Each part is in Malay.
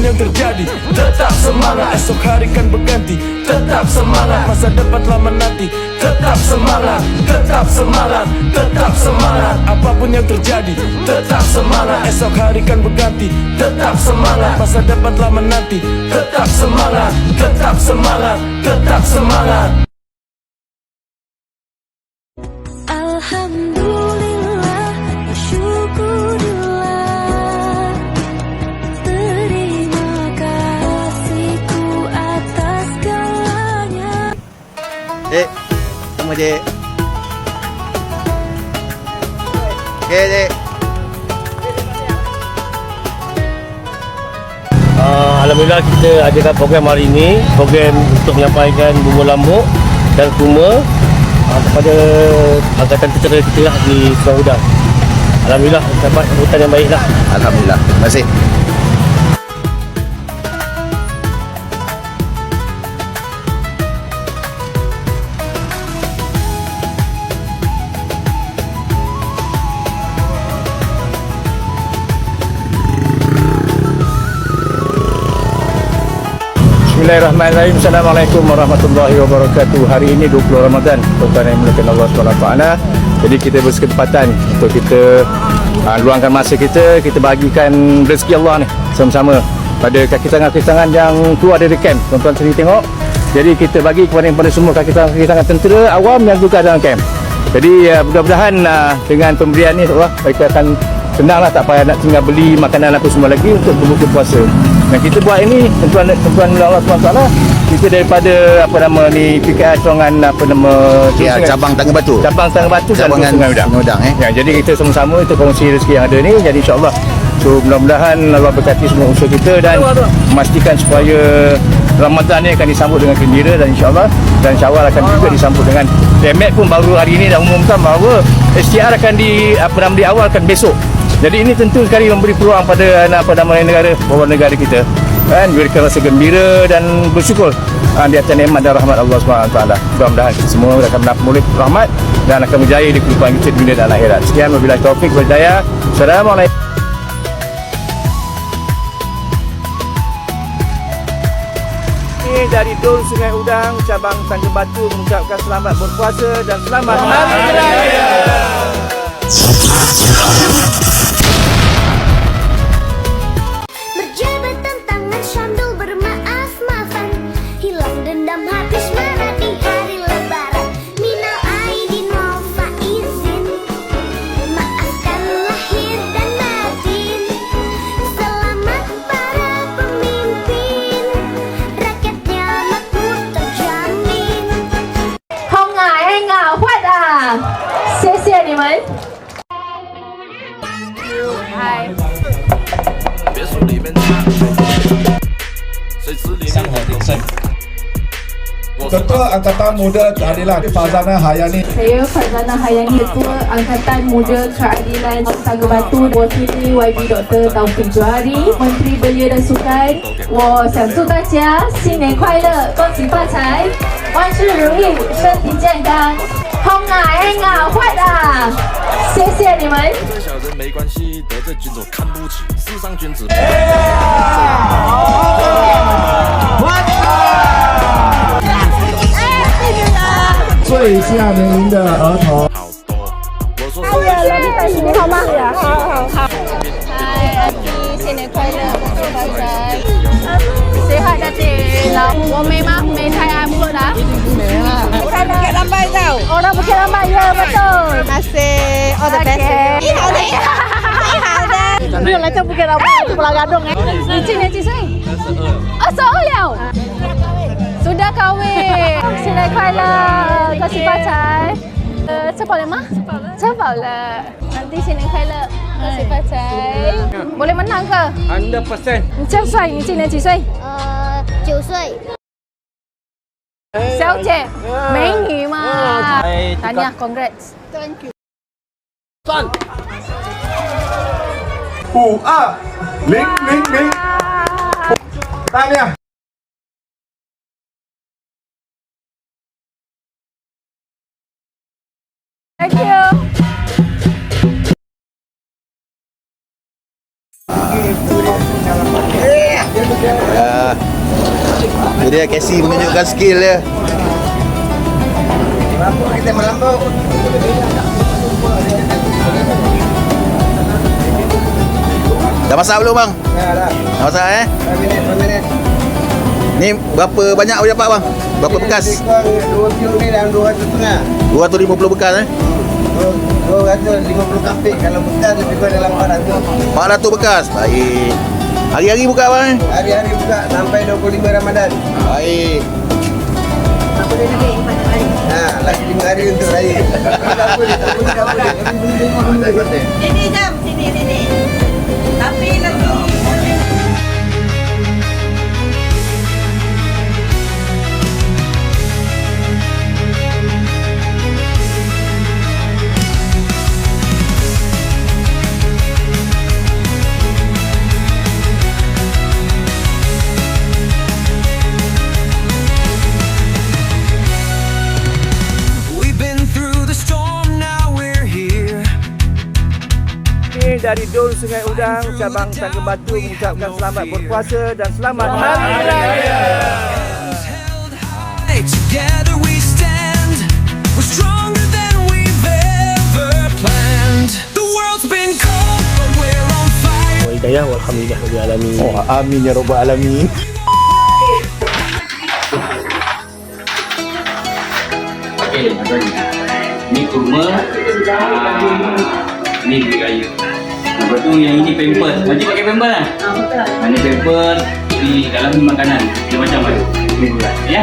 yang terjadi, tetap semangat. Esok hari kan berganti, tetap semangat. Masa depan telah menanti, tetap semangat, tetap semangat, tetap semangat. Apapun yang terjadi, tetap semangat. Esok hari kan berganti, tetap semangat. Masa depan telah menanti, tetap semangat, tetap semangat, tetap semangat. Alhamdulillah, syukurlah, terima kasihku atas segalanya. Dek, sama dek. Okey, dek. Alhamdulillah kita adakan program hari ini, program untuk menyampaikan bunga lambuk dan kurma kepada angkatan tentera kita lah di Sungai Udang. Alhamdulillah dapat sambutan yang baik lah. Alhamdulillah. Terima kasih. Bismillahirrahmanirrahim. Assalamualaikum warahmatullahi wabarakatuh. Hari ini 20 Ramadan, tuan-tuan yang dimuliakan Allah SWT. Jadi kita berkesempatan untuk kita luangkan masa kita bagikan rezeki Allah ni sama-sama pada kaki tangan yang keluar dari camp. Tuan-tuan sendiri tengok. Jadi kita bagi kepada semua kaki tangan tentera awam yang juga dalam camp. Jadi mudah-mudahan dengan pemberian ni Allah, mereka akan senanglah, tak payah nak tinggal beli makanan apa semua lagi untuk berbuka puasa. Dan kita buat ini tuan-tuan Allah SWT, kita daripada PKR Sorangan Cabang Tangga Batu. Cabang Tangga Batu dan Sungai Udang. Ya, jadi kita sama-sama kita kongsi rezeki yang ada ni. Jadi insya-Allah, so mudah-mudahan Allah berkati semua usaha kita dan memastikan supaya Ramadan ni akan disambut dengan gembira dan insya-Allah, dan Syawal akan juga disambut dengan Met pun baru hari ini dah umumkan bahawa STR akan diawalkan besok. Jadi ini tentu sekali memberi peluang pada negara, bawah negara kita, kan, memberikan rasa gembira dan bersyukur di atas nikmat dan rahmat Allah SWT. Mudah-mudahan semua akan mendapat rahmat dan akan berjaya di kehidupan kita dunia dan akhirat. Sekian, wabillahi taufik wal hidayah. Assalamualaikum. Dari Dol Sungai Udang, Cabang Tangga Batu mengucapkan selamat berpuasa dan selamat Hari Raya. Berjabatan tangan sambil bermaaf-maafan, hilang dendam habis marah di hari lebaran. Minal aidin wal faizin, maafkan lahir dan batin. Selamat para pemimpin, rakyatnya makmur terjamin. 红啊，黑啊，坏的，谢谢你们。嗨。Ketua Angkatan Muda Keadilan Farzana Hayani. Saya Farzana Hayani, Ketua Angkatan Muda Keadilan Tangga Batu. Wakili YB Dr. Taufik Johari, Menteri Belia dan Sukan. 我想祝大家新年快乐，恭喜发财，万事如意，身体健康。红啊，黑啊，坏的，谢谢你们。小人没关系，得罪君主看不起，世上君子。最下年龄的儿童。你好吗？好。嗨，阿弟，新年快乐，恭喜发财。Sehat Datin. Memang Thai mulut dah. Orang Bukit Lambai tau. Orang Bukit Lambai, ya betul. Terima kasih. All the best. Ni hao ni. Ni hao dah. 没有来到 Bukit Lambai 去 Pulau Gadong 你今年几岁？22了。Sudah kahwin. 新年快乐，恭喜发财。吃饱了吗？吃饱了。Nanti 新年快乐，恭喜发财。Boleh menang ke? 100%. 你这样帅，你今年几岁9岁。小姐，美女嘛。Tanya, congrats. Thank you. 520000，大亮。Thank you. Ya. Itu dia Casey menunjukkan skill dia. Kita melambung. Dah masak belum bang? Dah. Dah masak 5 minit. Ni berapa banyak boleh dapat bang? Berapa bekas? 2 kilo ni dalam 200 setengah. 250 bekas 250 kapik. Kalau bekas lebih kurang dalam 400. 400 bekas. Baik. Hari-hari buka bang? Hari-hari buka sampai 25 Ramadan. Baik. Lagi 5 hari untuk raya. Tak boleh. Sini jam, sini. Tapi lagi dari Dol Sungai Udang cabang Tangga Batu mengucapkan selamat berpuasa dan selamat Hari Raya. Together we stand. We're stronger than we've ever planned. The world's been cold, but we're on fire. Hidayah walhamdulillah rabbil alamin. Oh, amin ya rabbal alamin. Okey, ni kurma. Ni duit raya. Lepas tu yang ini pampers. Wajib pakai pampers lah. Ini pampers. Di dalam ni makanan. Dia macam mana? Ni bulan. Ya?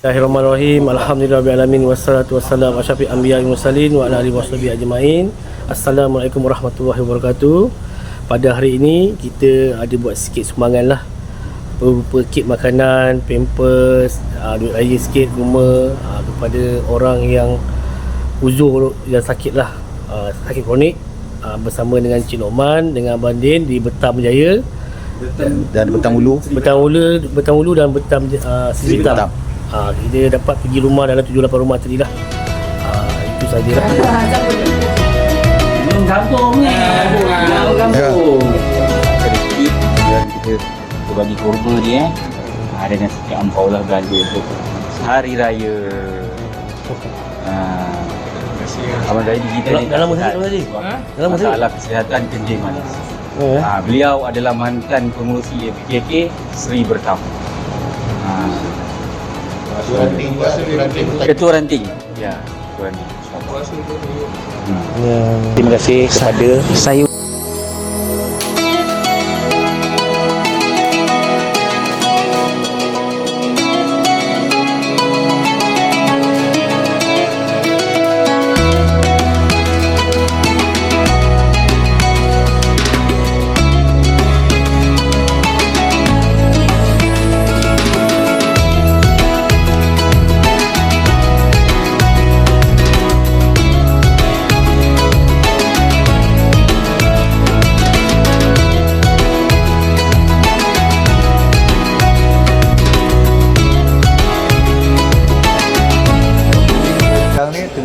Bismillahirrahmanirrahim. Alhamdulillahirabbil wassalatu wassalamu ala asyrafil anbiya'i wal mursalin wa ala alihi washabihi ajmain. Assalamualaikum warahmatullahi wabarakatuh. Pada hari ini kita ada buat sikit sumbangan lah, berupa kit makanan, pampers, duit raya sikit rumah kepada orang yang uzur, yang sakit lah, sakit kronik, bersama dengan Cik Lokman, dengan Abang Din di Betam Jaya Dan Betang Ulu dan Betam Seri Hitam. Kita dapat pergi rumah dalam 7-8 rumah tadi lah. Itu sajalah. Belum kampung ni. Belum kampung. Kita bagi kurma ni dengan sikit ampau lah belanja untuk Hari Raya. Abang Zaidi kita ni dalam masjid tadi. Dalam masjid. Masalah kesihatan kencing manis. Beliau adalah mantan pengurusi PKK Seri Bertam. Ketua Ranting. Ya, Ketua Ranting. Terima kasih kepada saya.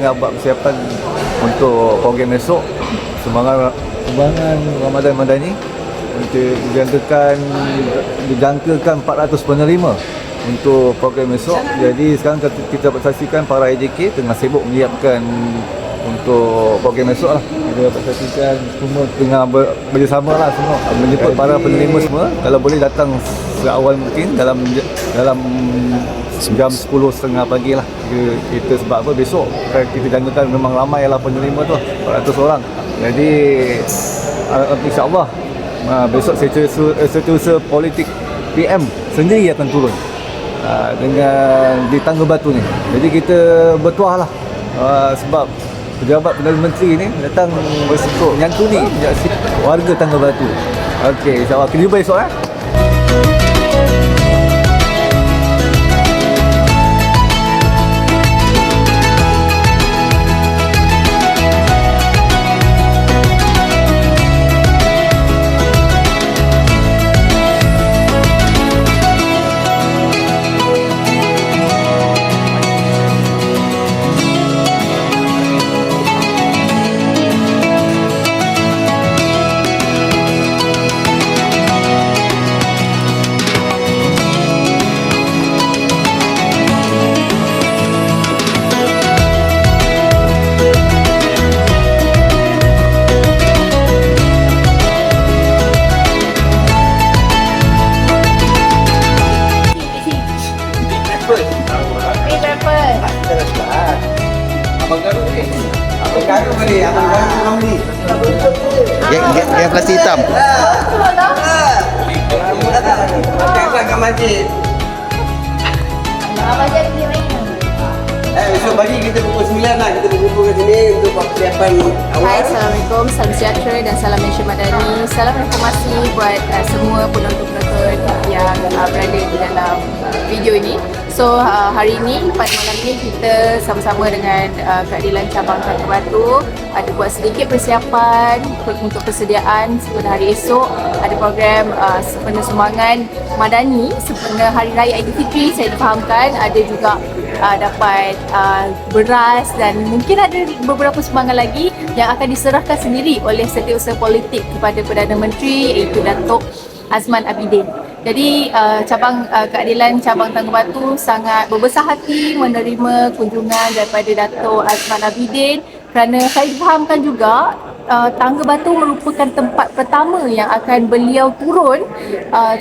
tengah buat persiapan untuk program esok, sumbangan Ramadan Madani untuk dijangkakan 400 penerima untuk program esok. Jadi sekarang kita dapat saksikan para AJK tengah sibuk menyiapkan untuk program esok lah. Kita dapat saksikan semua tengah bersama lah semua menjemput para penerima semua. Kalau boleh datang seawal mungkin dalam jam 10.30 pagi lah. Kita sebab apa besok kita jangkakan memang ramai lah penerima tu, 400 orang. Jadi insyaAllah besok setiausaha politik PM sendiri akan turun dengan di Tangga Batu ni. Jadi kita bertuah lah sebab pejabat Perdana Menteri ni datang menyantuni warga Tangga Batu. Okey, insyaAllah kita jumpa esok Yang plastik hitam. Kat masjid. Besok pagi kita pukul 9 lah, kita berkumpul kat sini untuk persiapan awal. Hai, Assalamualaikum, salam sejahtera dan salam Malaysia Madani. Salam informasi buat semua penonton-penonton yang berada di dalam video ini. So hari ini, pada malam ini kita sama-sama dengan Keadilan Cabang Tangga Batu ada buat sedikit persiapan untuk persediaan pada hari esok. Ada program sempena sumbangan Madani sempena Hari Raya Aidilfitri. Saya difahamkan ada juga dapat beras dan mungkin ada beberapa sumbangan lagi yang akan diserahkan sendiri oleh setiausaha politik kepada Perdana Menteri, iaitu Datuk Azman Abidin. Jadi Keadilan Cabang Tangga Batu sangat berbesar hati menerima kunjungan daripada Datuk Azman Abidin kerana saya difahamkan juga Tangga Batu merupakan tempat pertama yang akan beliau turun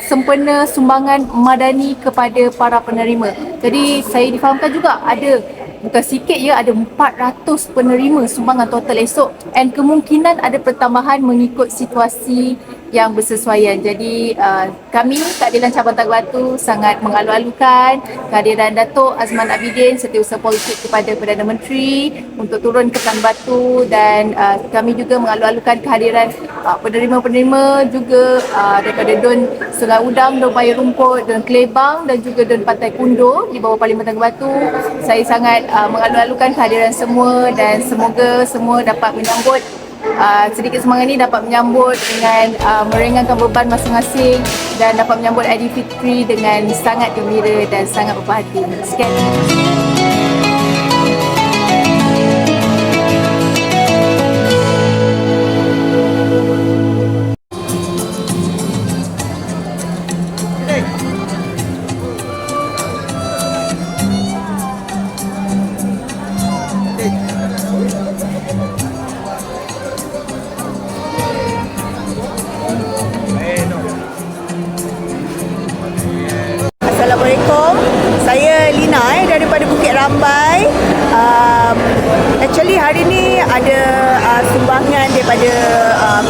sempena sumbangan Madani kepada para penerima. Jadi saya difahamkan juga ada, bukan sikit ya, ada 400 penerima sumbangan total esok dan kemungkinan ada pertambahan mengikut situasi yang bersesuaian. Jadi kami Keadilan Cabang Tangga Batu sangat mengalu-alukan kehadiran Datuk Azman Abidin, setiausaha politik kepada Perdana Menteri untuk turun ke Tangga Batu, dan kami juga mengalu-alukan kehadiran penerima-penerima juga daripada Dun Sungai Udang, Dun Paya Rumput, Dun Kelebang dan juga Dun Pantai Kundo di bawah Parlimen Tangga Batu. Saya sangat mengalu-alukan kehadiran semua dan semoga semua dapat menyambut sedikit semangat ini, dapat menyambut dengan meringankan beban masing-masing dan dapat menyambut Aidilfitri dengan sangat gembira dan sangat berbahagia. Sekian. Assalamualaikum, saya Lina daripada Bukit Rambai. Actually hari ni ada sumbangan daripada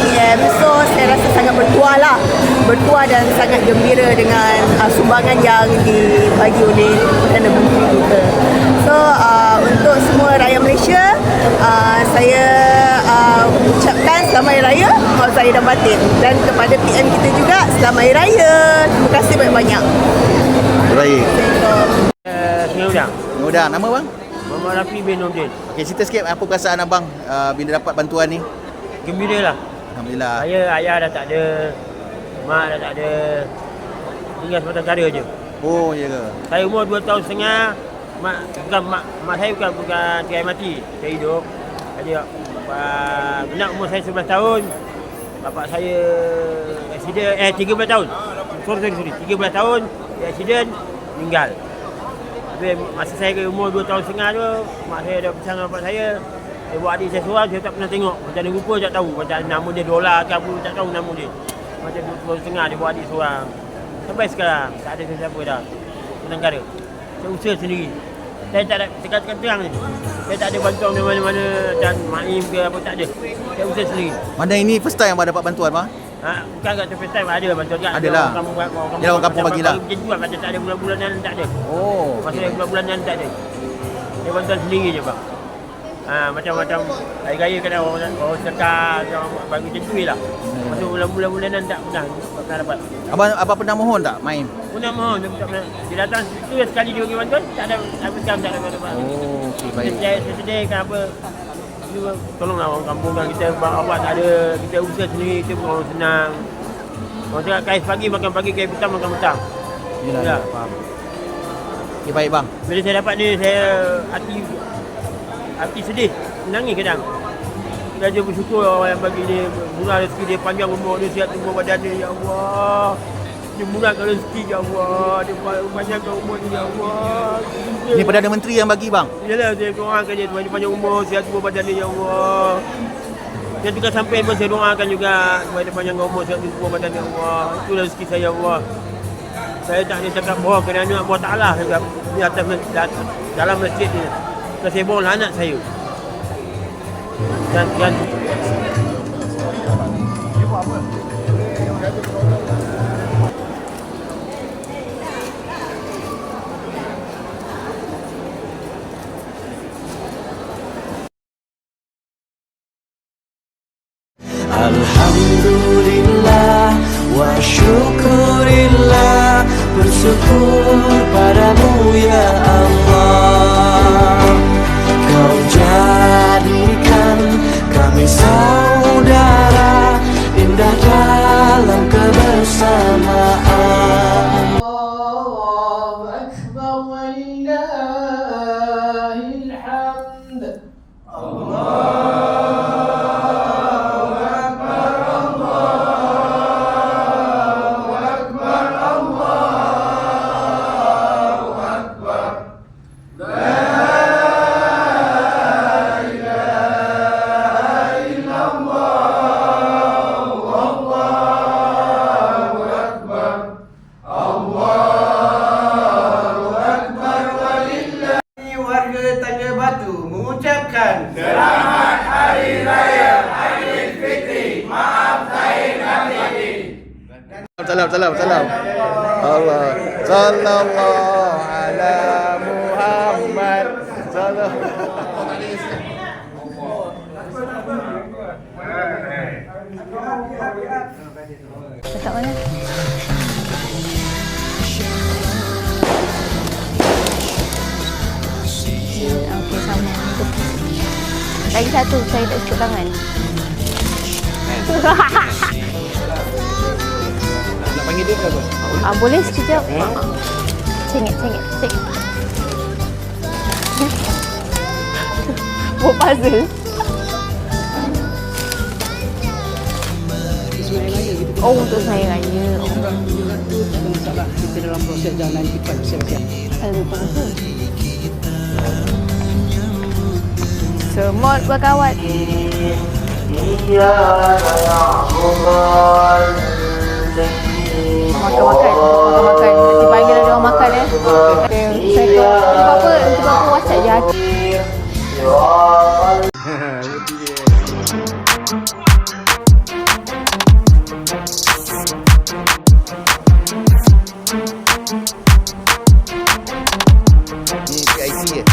PM, so saya rasa sangat bertuah dan sangat gembira dengan sumbangan yang dibagi oleh Perdana Menteri kita. So untuk semua rakyat Malaysia, saya ucapkan Selamat Hari Raya Maulid Zahir dan Batin, dan kepada PM kita juga Selamat Hari Raya. Terima kasih banyak-banyak. Baik. Sungai Udang. Sungai Udang. Nama bang? Muhammad Rafi bin Nordin. Okey, cerita sikit apa perasaan abang bila dapat bantuan ni? Gembira lah. Alhamdulillah. Ayah dah tak ada, mak dah tak ada, tinggal sebatang kara je. Oh, ya ke? Saya umur 2 tahun setengah, mak saya bukan tiada mati, saya hidup. Jadi benar umur saya 11 tahun. Bapak saya accident 13 tahun. Sorry 13 tahun dia accident meninggal. Tapi masa saya ke umur 2 tahun setengah tu, mak saya dah pesan dengan bapak saya, dia buat adik saya seorang, saya tak pernah tengok. Macam mana rupa tak tahu. Macam nama dia Dola ke apa tak tahu nama dia. Macam 2 tahun setengah dia buat adik seorang. Sampai sekarang tak ada siapa dah. Senang-kara. Saya usaha sendiri. Saya tak ada cakap terang ni. Saya tak ada bantuan dari mana-mana dan maim ke apa tak ada. Saya usaha sendiri. Mana ini first time abang dapat bantuan bang? Bukan kat first time ada bantuan kat. Adalah. Orang kampung bagilah. Macam tu lah, macam tak ada bulan-bulanan tak ada. Oh. Masa bulan-bulanan tak ada. Saya bantuan sendiri je bang. Macam-macam hari raya kadang orang sedekah, orang bagi macam tu lah. Masa bulan-bulanan tak pernah dapat. Abang pernah mohon tak main? Pernah mohon, dia tak pernah. Dia datang situ sekali dia bagi bantuan, tak ada tak dapat. Oh, okey baik. Saya sedih kenapa? Tolonglah orang kampung kan, kita awak tak ada, kita usaha sendiri, kita pun orang senang. Orang cakap kais pagi makan pagi, kais petang makan petang. Yalah, faham. Okey baik bang. Bila saya dapat ni, saya hati sedih, menangis kadang. Saya bersyukur orang yang bagi dia murah rezeki dia, panjang umur dia, sihat tubuh badan dia, ya Allah. Dia murahkan rezeki, ya Allah. Dia panjangkan umur dia, ya Allah. Ni Perdana Menteri yang bagi bang? Yalah, saya doakan dia panjang umur, sihat tubuh badan dia, ya Allah. Dia juga sampai pun saya doakan juga supaya dia panjang umur, sihat tubuh badan dia, ya Allah. Itu rezeki saya, ya Allah. Saya tak ada cakap bohong kerana Allah Ta'ala di atas dalam masjid ni. Saya bohonglah anak saya. Dan Alhamdulillah wa syukurillah, bersyukur padamu ya Allah. Kau jadikan kami saudara, indah dalam kebersamaan. Allahu Akbar walillahil hamd. Salam. Allah. Sallallahu ala Muhammad. Dekat mana? Okey, sama. Lagi satu, saya tak cukup tangan. Nak panggil dia ke apa? Boleh sekejap. Cengit. Buat puzzle. Oh, untuk saya raya. Kita dalam proses dah 95%. Semut berkawat. Makan. Dipanggil ada orang makan Saya apa WhatsApp je hati. Ni PIC ke?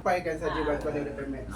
sampaikan saja bantuan daripada Pemex.